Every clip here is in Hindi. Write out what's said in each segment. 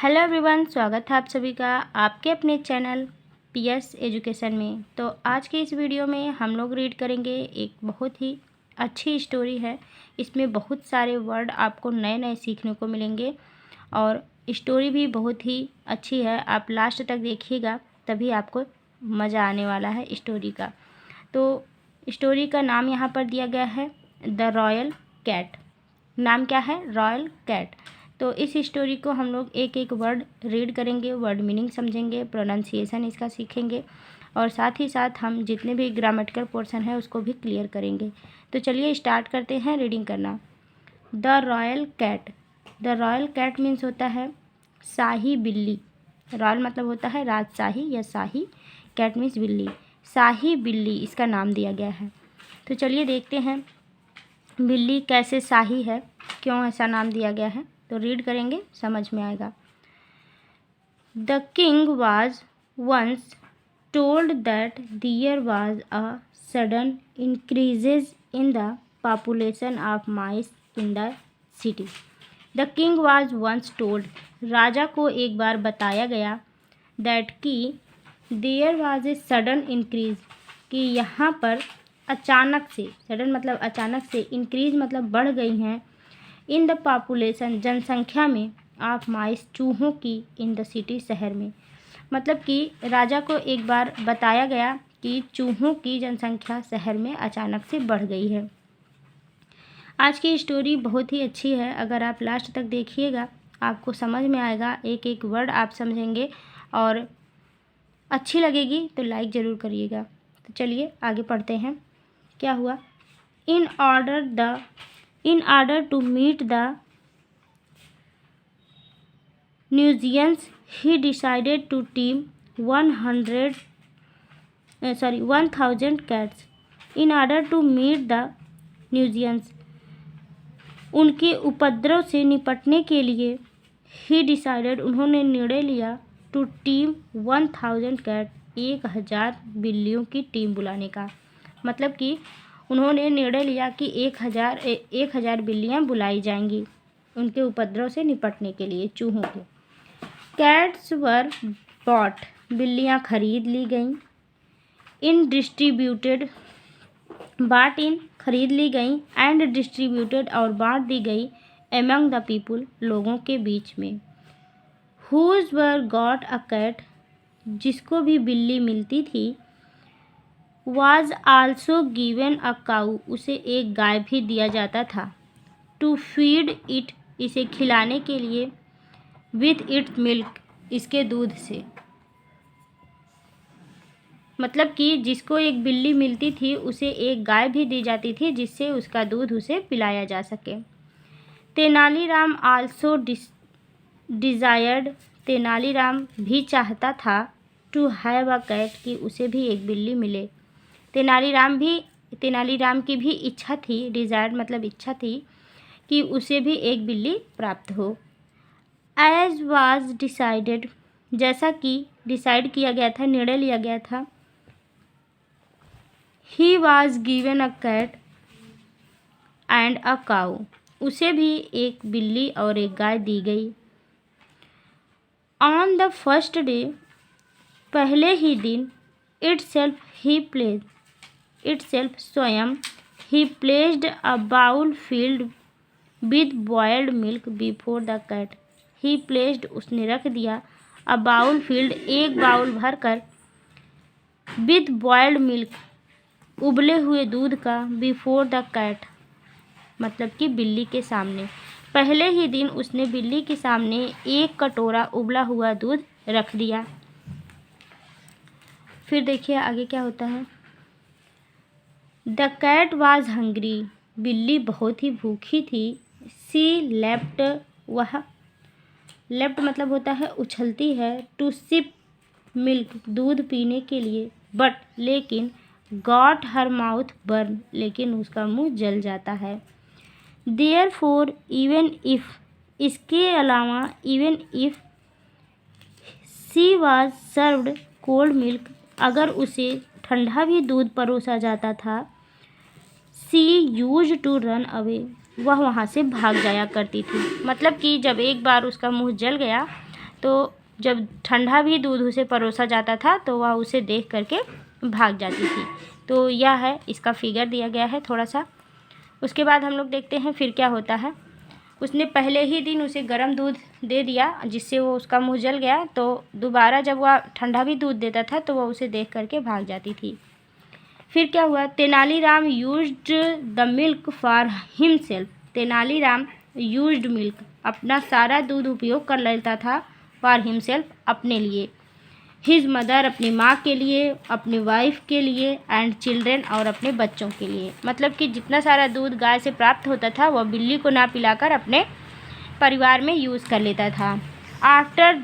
हेलो एवरीवन, स्वागत है आप सभी का आपके अपने चैनल पीएस एजुकेशन में। तो आज के इस वीडियो में हम लोग रीड करेंगे एक बहुत ही अच्छी स्टोरी है। इसमें बहुत सारे वर्ड आपको नए नए सीखने को मिलेंगे और स्टोरी भी बहुत ही अच्छी है। आप लास्ट तक देखिएगा तभी आपको मज़ा आने वाला है स्टोरी का। तो स्टोरी का नाम यहाँ पर दिया गया है द रॉयल कैट। नाम क्या है? Royal cat. तो इस स्टोरी को हम लोग एक एक वर्ड रीड करेंगे, वर्ड मीनिंग समझेंगे, प्रोनाउंसिएशन इसका सीखेंगे और साथ ही साथ हम जितने भी ग्रामेटिकल पोर्शन है उसको भी क्लियर करेंगे। तो चलिए स्टार्ट करते हैं रीडिंग करना। The royal cat. The royal cat means होता है शाही बिल्ली। रॉयल मतलब होता है राजशाही या शाही, कैट मीन्स बिल्ली। शाही बिल्ली इसका नाम दिया गया है। तो चलिए देखते हैं बिल्ली कैसे शाही है, क्यों ऐसा नाम दिया गया है। तो रीड करेंगे, समझ में आएगा। The king was once told that there was a sudden increases in the population of mice in the city. The king was once told, राजा को एक बार बताया गया, दैट कि there was a sudden increase, कि यहाँ पर अचानक से, सडन मतलब अचानक से, इंक्रीज मतलब बढ़ गई हैं, इन द पॉपुलेशन जनसंख्या में, ऑफ माइस चूहों की, इन द सिटी शहर में। मतलब कि राजा को एक बार बताया गया कि चूहों की जनसंख्या शहर में अचानक से बढ़ गई है। आज की स्टोरी बहुत ही अच्छी है। अगर आप लास्ट तक देखिएगा आपको समझ में आएगा, एक एक वर्ड आप समझेंगे और अच्छी लगेगी तो लाइक ज़रूर करिएगा। तो चलिए आगे पढ़ते हैं। क्या हुआ? In order to meet the nuisance, he decided to tame 1,000 cats. In order to meet the nuisance, उनके उपद्रव से निपटने के लिए, he decided उन्होंने निर्णय लिया, to tame 1,000 cat 1,000 बिल्लियों की टीम बुलाने का। मतलब कि उन्होंने निर्णय लिया कि 1,000 बिल्लियाँ बुलाई जाएंगी उनके उपद्रव से निपटने के लिए, चूहों को। कैट्स वर बॉट, बिल्लियाँ खरीद ली गईं। इन डिस्ट्रीब्यूटेड, खरीद ली गईं, एंड डिस्ट्रीब्यूटेड और बांट दी गई, एमंग द पीपुल लोगों के बीच में। Whosever got a cat, जिसको भी बिल्ली मिलती थी, was also given a cow, उसे एक गाय भी दिया जाता था, to feed it, इसे खिलाने के लिए, with its milk, इसके दूध से। मतलब कि जिसको एक बिल्ली मिलती थी उसे एक गाय भी दी जाती थी जिससे उसका दूध उसे पिलाया जा सके। तेनालीराम also desired, तेनालीराम भी चाहता था, to have a cat, कि उसे भी एक बिल्ली मिले। तेनालीराम की भी इच्छा थी, डिज़ायर्ड मतलब इच्छा थी, कि उसे भी एक बिल्ली प्राप्त हो। एज वाज डिसाइडेड, जैसा कि डिसाइड किया गया था, निर्णय लिया गया था। He was given a cat and a cow, उसे भी एक बिल्ली और एक गाय दी गई। ऑन द फर्स्ट डे, पहले ही दिन, itself स्वयं, he placed a bowl filled with boiled milk before the cat. he placed, उसने रख दिया, a bowl filled, एक बाउल भरकर, with boiled milk, उबले हुए दूध का, before the cat, मतलब कि बिल्ली के सामने। पहले ही दिन उसने बिल्ली के सामने एक कटोरा उबला हुआ दूध रख दिया। फिर देखिए आगे क्या होता है। द कैट वॉज हंग्री, बिल्ली बहुत ही भूखी थी। सी लेफ्ट, वह, लेफ्ट मतलब होता है उछलती है, टू सिप मिल्क, दूध पीने के लिए, बट लेकिन, गॉट हर माउथ बर्न, लेकिन उसका मुंह जल जाता है। देयर फोर इवन इफ, इसके अलावा, even if she was served cold milk, अगर उसे ठंडा भी दूध परोसा जाता था, she used to run away, वह वहाँ से भाग जाया करती थी। मतलब कि जब एक बार उसका मुंह जल गया तो जब ठंडा भी दूध उसे परोसा जाता था तो वह उसे देख करके भाग जाती थी। तो यह है, इसका फिगर दिया गया है थोड़ा सा। उसके बाद हम लोग देखते हैं फिर क्या होता है। उसने पहले ही दिन उसे गर्म दूध दे दिया जिससे वो उसका मुंह जल गया, तो दोबारा जब वह ठंडा भी दूध देता था तो वह उसे देख करके भाग जाती थी। फिर क्या हुआ, Tenaliram used the milk for himself. Tenaliram used milk, अपना सारा दूध उपयोग कर लेता था, फॉर हिमसेल्फ, अपने लिए, हिज मदर, अपनी माँ के लिए, अपनी वाइफ के लिए, एंड चिल्ड्रेन, और अपने बच्चों के लिए। मतलब कि जितना सारा दूध गाय से प्राप्त होता था वह बिल्ली को ना पिलाकर अपने परिवार में यूज़ कर लेता था। आफ्टर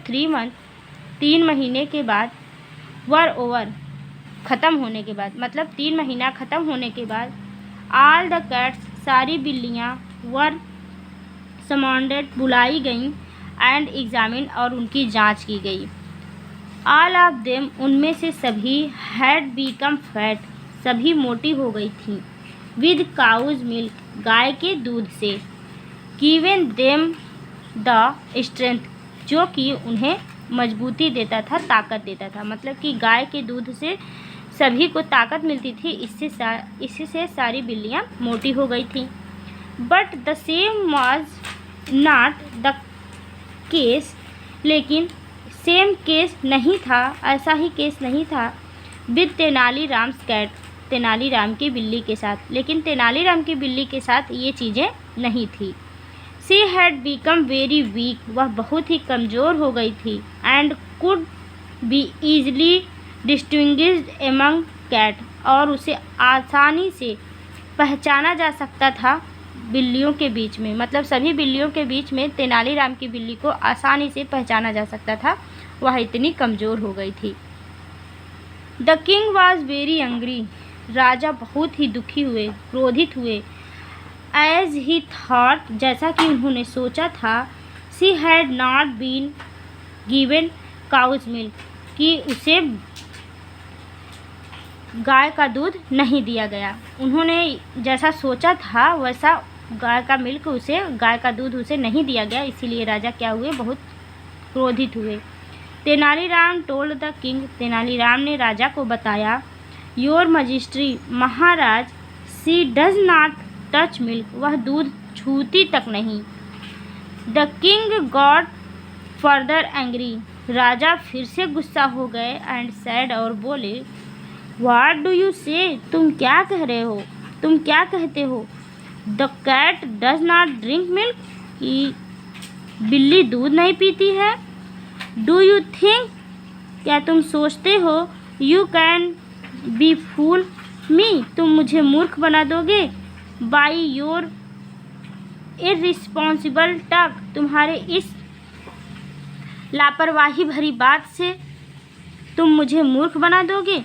3 मंथ, 3 महीने के बाद, वर ओवर, ख़त्म होने के बाद, मतलब 3 महीना ख़त्म होने के बाद, ऑल द कैट्स, सारी बिल्लियाँ, वर समाउंडेड, बुलाई गईं, एंड एग्जामिन, और उनकी जांच की गई। ऑल ऑफ देम, उनमें से सभी, हैड बीकम फैट, सभी मोटी हो गई थीं, विद काउज मिल्क, गाय के दूध से, गिवन देम द स्ट्रेंथ, जो कि उन्हें मजबूती देता था, ताकत देता था। मतलब कि गाय के दूध से सभी को ताकत मिलती थी, इससे सारी बिल्लियाँ मोटी हो गई थीं। But the same was not the case, लेकिन सेम केस नहीं था, ऐसा ही केस नहीं था, विद तेनालीराम कैट, तेनालीराम की बिल्ली के साथ। लेकिन तेनालीराम की बिल्ली के साथ ये चीज़ें नहीं थी। She had become very weak, वह बहुत ही कमज़ोर हो गई थी, and could be easily distinguished among cat, और उसे आसानी से पहचाना जा सकता था बिल्लियों के बीच में। मतलब सभी बिल्लियों के बीच में तेनालीराम की बिल्ली को आसानी से पहचाना जा सकता था, वह इतनी कमज़ोर हो गई थी। The king was very angry, राजा बहुत ही दुखी हुए, क्रोधित हुए। एज ही थॉट, जैसा कि उन्होंने सोचा था, she had not been given cow's milk, कि उसे गाय का दूध नहीं दिया गया। उन्होंने जैसा सोचा था वैसा गाय का दूध उसे नहीं दिया गया, इसीलिए राजा क्या हुए, बहुत क्रोधित हुए। Tenaliram told the king, Tenaliram ने राजा को बताया, योर मजिस्ट्री, महाराज, she does not touch milk, वह दूध छूती तक नहीं। The king got further angry, राजा फिर से गुस्सा हो गए, एंड सैड, और बोले, व्हाट डू यू से, तुम क्या कह रहे हो, तुम क्या कहते हो। The cat does not drink milk, कि बिल्ली दूध नहीं पीती है। डू यू थिंक, क्या तुम सोचते हो, यू कैन बी फूल मी, तुम मुझे मूर्ख बना दोगे, बाई योर इररिस्पॉन्सिबल टॉक, तुम्हारे इस लापरवाही भरी बात से तुम मुझे मूर्ख बना दोगे।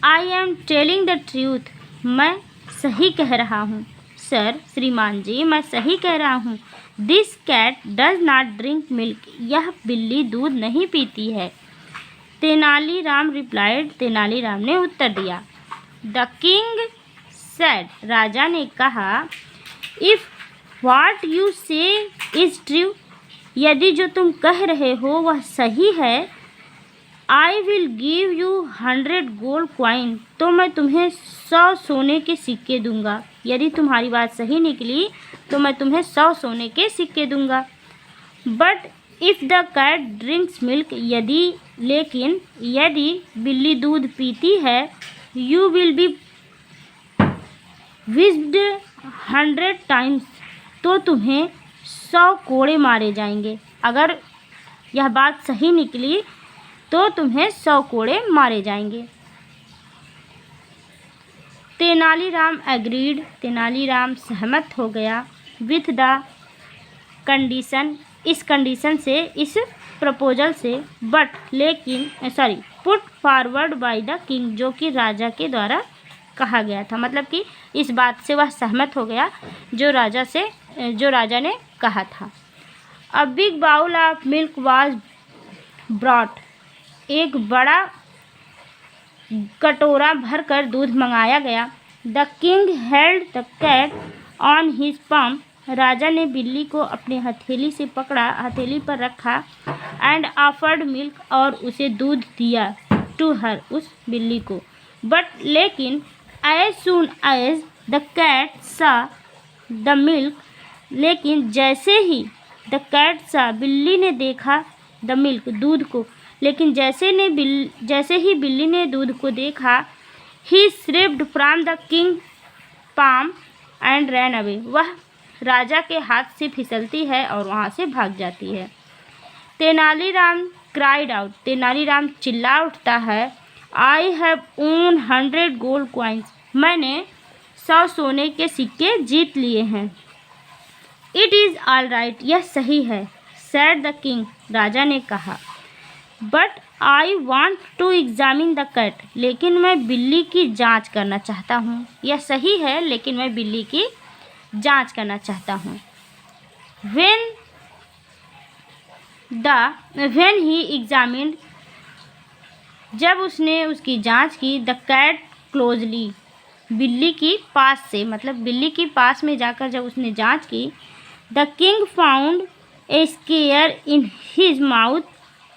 I am telling the truth, मैं सही कह रहा हूँ, सर, श्रीमान जी, मैं सही कह रहा हूँ। This cat does not drink milk, यह बिल्ली दूध नहीं पीती है। तेनालीराम रिप्लाइड, तेनालीराम ने उत्तर दिया। द किंग सेड, राजा ने कहा, इफ़ व्हाट यू से इज़ ट्रू, यदि जो तुम कह रहे हो वह सही है, I will give you 100 gold coin, तो मैं तुम्हें 100 सोने के सिक्के दूंगा। यदि तुम्हारी बात सही निकली तो मैं तुम्हें 100 सोने के सिक्के दूंगा। But if the cat drinks milk, लेकिन यदि बिल्ली दूध पीती है, you will be whipped 100 times, तो तुम्हें 100 कोड़े मारे जाएंगे। अगर यह बात सही निकली तो तुम्हें 100 कोड़े मारे जाएंगे। तेनालीराम एग्रीड, तेनालीराम सहमत हो गया, विथ द कंडीशन, इस कंडीशन से, इस प्रपोजल से, बट, लेकिन, put forward by the king, जो कि राजा के द्वारा कहा गया था। मतलब कि इस बात से वह सहमत हो गया जो राजा ने कहा था। A big bowl of milk was brought, एक बड़ा कटोरा भरकर दूध मंगाया गया। The king held the cat on his palm, राजा ने बिल्ली को अपने हथेली से पकड़ा, हथेली पर रखा एंड ऑफर्ड मिल्क और उसे दूध दिया टू हर, उस बिल्ली को। बट लेकिन as soon as the cat saw the milk, लेकिन जैसे ही द कैट सा, बिल्ली ने देखा द मिल्क, दूध को, लेकिन जैसे ही बिल्ली ने दूध को देखा, ही slipped from the king palm and ran away, वह राजा के हाथ से फिसलती है और वहाँ से भाग जाती है। तेनालीराम क्राइड आउट, तेनालीराम चिल्ला उठता है, I have own 100 gold coins, मैंने 100 सोने के सिक्के जीत लिए हैं। इट इज़ ऑल राइट, यह सही है, सैड द किंग, राजा ने कहा। But I want to examine the cat, लेकिन मैं बिल्ली की जांच करना चाहता हूँ। यह सही है, लेकिन मैं बिल्ली की जांच करना चाहता हूँ। when he examined, जब उसने उसकी जांच की, द कैट क्लोजली, बिल्ली की पास से, मतलब बिल्ली की पास में जाकर जब उसने जांच की, the king found a scar in his mouth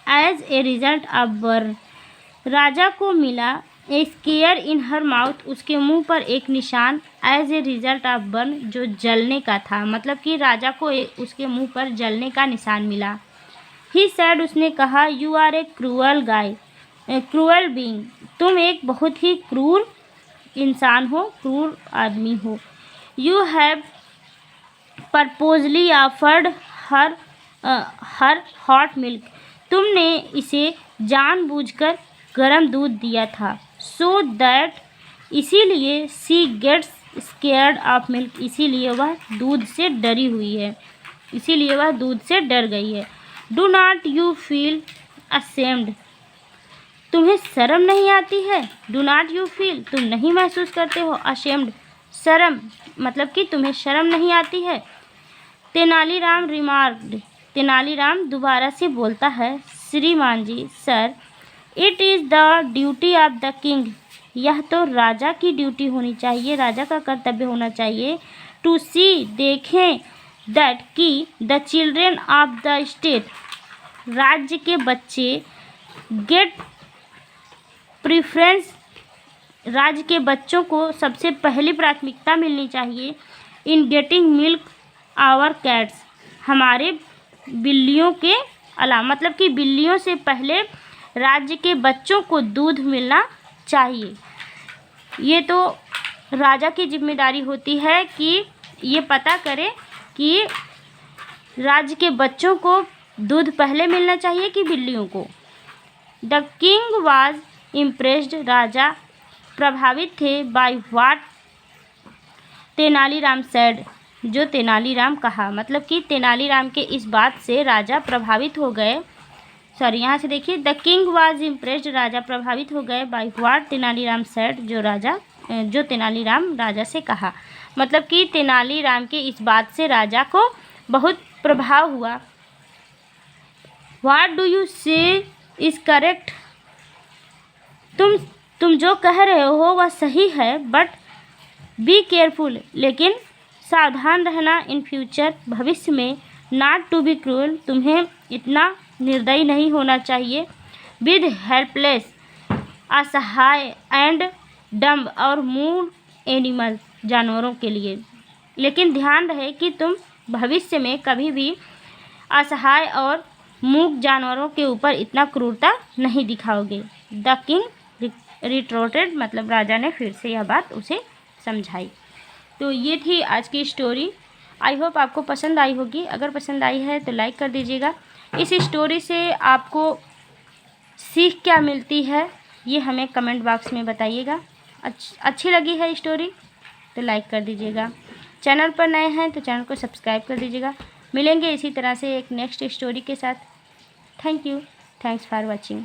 as a result of burn, राजा को मिला ए स्केयर इन हर माउथ, उसके मुंह पर एक निशान, as a result of burn, जो जलने का था, मतलब कि राजा को उसके मुंह पर जलने का निशान मिला। ही सैड, उसने कहा, you are a cruel guy, cruel being, तुम एक बहुत ही क्रूर इंसान हो, क्रूर आदमी हो। You have purposely offered her hot milk, तुमने इसे जानबूझकर गर्म दूध दिया था। सो दैट, इसीलिए, सी गेट्स स्केयर्ड ऑफ मिल्क, इसीलिए वह दूध से डरी हुई है, इसीलिए वह दूध से डर गई है। Do not you feel ashamed, तुम्हें शर्म नहीं आती है। डू नॉट यू फील, तुम नहीं महसूस करते हो, असेम्ड, शर्म, मतलब कि तुम्हें शर्म नहीं आती है। तेनालीराम रिमार्क्ड, तेनालीराम दोबारा से बोलता है, श्रीमान जी, sir, it is the duty of the king, यह तो राजा की ड्यूटी होनी चाहिए, राजा का कर्तव्य होना चाहिए, टू सी, देखें, दैट, कि the children of the state, राज्य के बच्चे, गेट प्रीफरेंस, राज्य के बच्चों को सबसे पहली प्राथमिकता मिलनी चाहिए, in getting milk our cats, हमारे बिल्लियों के अलावा, मतलब कि बिल्लियों से पहले राज्य के बच्चों को दूध मिलना चाहिए। ये तो राजा की जिम्मेदारी होती है कि ये पता करे कि राज्य के बच्चों को दूध पहले मिलना चाहिए कि बिल्लियों को। द किंग वाज इम्प्रेस्ड, राजा प्रभावित थे, बाय व्हाट तेनालीराम सैड, जो तेनालीराम कहा, मतलब कि तेनालीराम के इस बात से राजा प्रभावित हो गए। सॉरी, यहाँ से देखिए, द किंग वाज इम्प्रेस्ड, राजा प्रभावित हो गए, बाय व्हाट तेनालीराम सैड, जो तेनालीराम राजा से कहा, मतलब कि तेनालीराम के इस बात से राजा को बहुत प्रभाव हुआ। व्हाट डू यू से इज़ करेक्ट, तुम जो कह रहे हो वह सही है, बट बी केयरफुल, लेकिन सावधान रहना, इन फ्यूचर, भविष्य में, नॉट टू बी क्रूअल, तुम्हें इतना निर्दयी नहीं होना चाहिए, विद हेल्पलेस, असहाय, एंड डम्ब, और मूड एनिमल, जानवरों के लिए, लेकिन ध्यान रहे कि तुम भविष्य में कभी भी असहाय और मूक जानवरों के ऊपर इतना क्रूरता नहीं दिखाओगे। द किंग रिटोर्टेड, मतलब राजा ने फिर से यह बात उसे समझाई। तो ये थी आज की स्टोरी। आई होप आपको पसंद आई होगी। अगर पसंद आई है तो लाइक कर दीजिएगा। इस स्टोरी से आपको सीख क्या मिलती है ये हमें कमेंट बॉक्स में बताइएगा। अच्छी लगी है स्टोरी तो लाइक कर दीजिएगा। चैनल पर नए हैं तो चैनल को सब्सक्राइब कर दीजिएगा। मिलेंगे इसी तरह से एक नेक्स्ट स्टोरी के साथ। Thank you, thanks for watching.